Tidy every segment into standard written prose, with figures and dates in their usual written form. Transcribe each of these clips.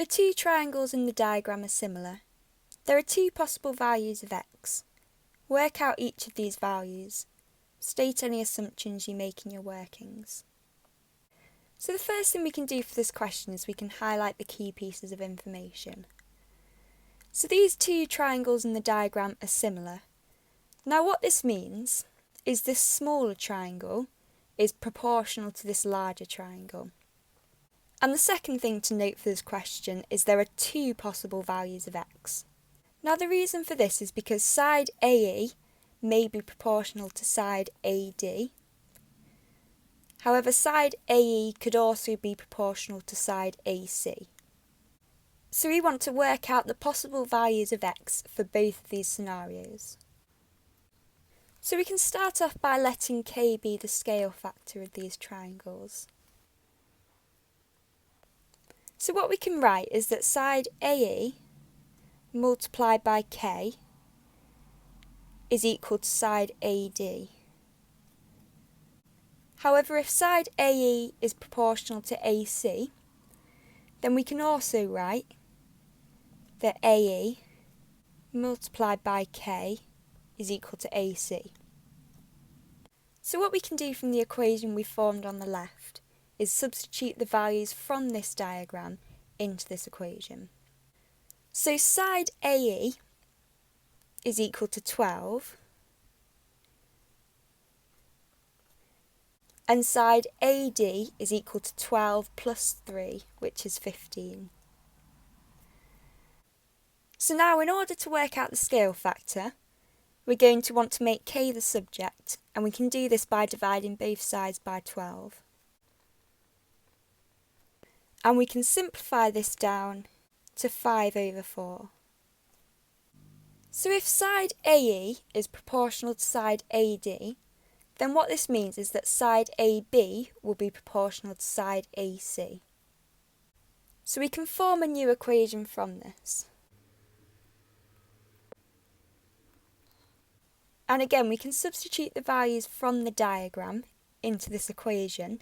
The two triangles in the diagram are similar. There are two possible values of x. Work out each of these values. State any assumptions you make in your workings. So the first thing we can do for this question is we can highlight the key pieces of information. So these two triangles in the diagram are similar. Now what this means is this smaller triangle is proportional to this larger triangle. And the second thing to note for this question is there are two possible values of x. Now the reason for this is because side AE may be proportional to side AD. However, side AE could also be proportional to side AC. So we want to work out the possible values of x for both of these scenarios. So we can start off by letting k be the scale factor of these triangles. So what we can write is that side AE multiplied by k is equal to side AD. However, if side AE is proportional to AC, then we can also write that AE multiplied by k is equal to AC. So what we can do from the equation we formed on the left is substitute the values from this diagram into this equation. So side AE is equal to 12 and side AD is equal to 12 plus 3, which is 15. So now in order to work out the scale factor, we're going to want to make k the subject, and we can do this by dividing both sides by 12. And we can simplify this down to 5 over 4. So if side AE is proportional to side AD, then what this means is that side AB will be proportional to side AC. So we can form a new equation from this. And again, we can substitute the values from the diagram into this equation,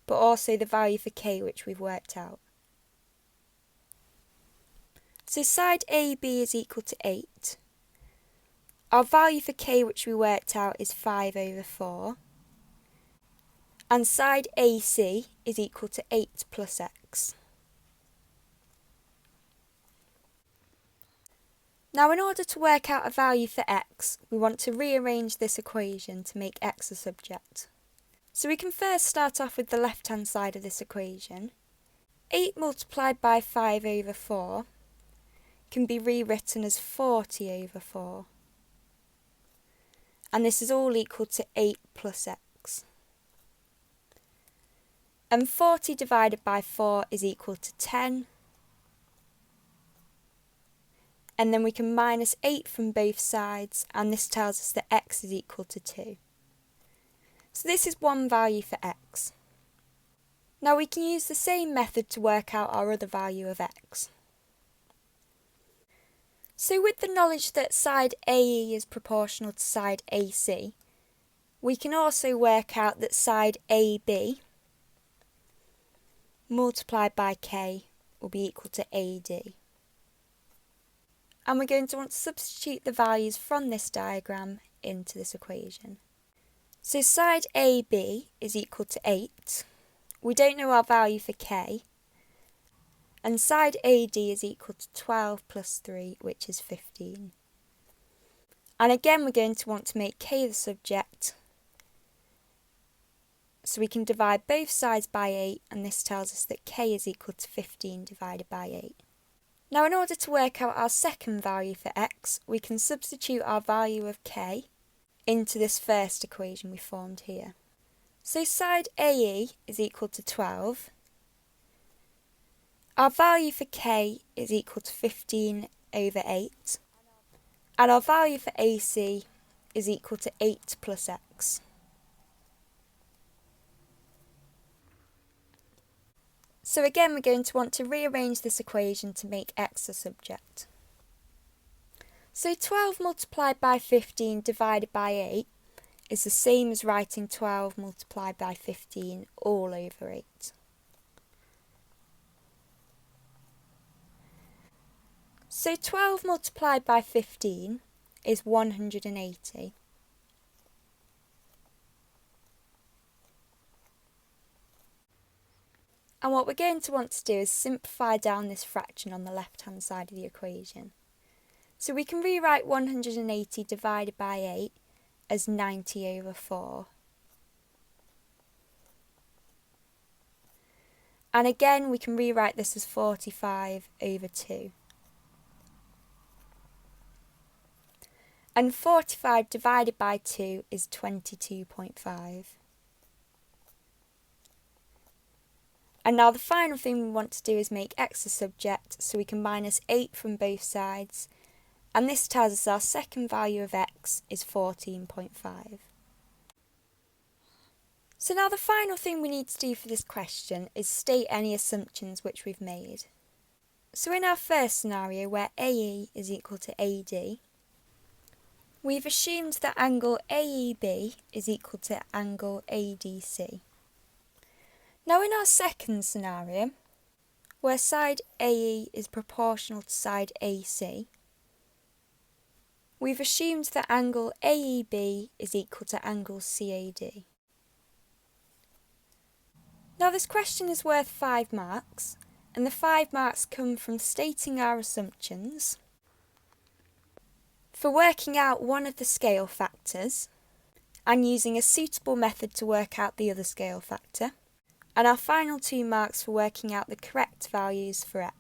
but also the value for k which we've worked out. So side AB is equal to 8. Our value for k which we worked out is 5 over 4. And side AC is equal to 8 plus x. Now in order to work out a value for x, we want to rearrange this equation to make x a subject. So we can first start off with the left-hand side of this equation. 8 multiplied by 5 over 4 can be rewritten as 40 over 4. And this is all equal to 8 plus x. And 40 divided by 4 is equal to 10. And then we can minus 8 from both sides, and this tells us that x is equal to 2. So this is one value for x. Now we can use the same method to work out our other value of x. So with the knowledge that side AE is proportional to side AC, we can also work out that side AB multiplied by k will be equal to AD. And we're going to want to substitute the values from this diagram into this equation. So side AB is equal to 8. We don't know our value for k. And side AD is equal to 12 plus 3, which is 15. And again, we're going to want to make k the subject. So we can divide both sides by 8, and this tells us that k is equal to 15 divided by 8. Now in order to work out our second value for x, we can substitute our value of k into this first equation we formed here. So side AE is equal to 12. Our value for k is equal to 15 over 8. And our value for AC is equal to 8 plus x. So again, we're going to want to rearrange this equation to make x a subject. So 12 multiplied by 15 divided by 8 is the same as writing 12 multiplied by 15 all over 8. So 12 multiplied by 15 is 180. And what we're going to want to do is simplify down this fraction on the left-hand side of the equation. So we can rewrite 180 divided by 8 as 90 over 4. And again, we can rewrite this as 45 over 2. And 45 divided by 2 is 22.5. And now the final thing we want to do is make x a subject, so we can minus 8 from both sides. And this tells us our second value of x is 14.5. So now the final thing we need to do for this question is state any assumptions which we've made. So in our first scenario, where AE is equal to AD, we've assumed that angle AEB is equal to angle ADC. Now in our second scenario, where side AE is proportional to side AC, we've assumed that angle AEB is equal to angle CAD. Now this question is worth 5 marks, and the 5 marks come from stating our assumptions, for working out one of the scale factors, and using a suitable method to work out the other scale factor, and our final 2 marks for working out the correct values for x.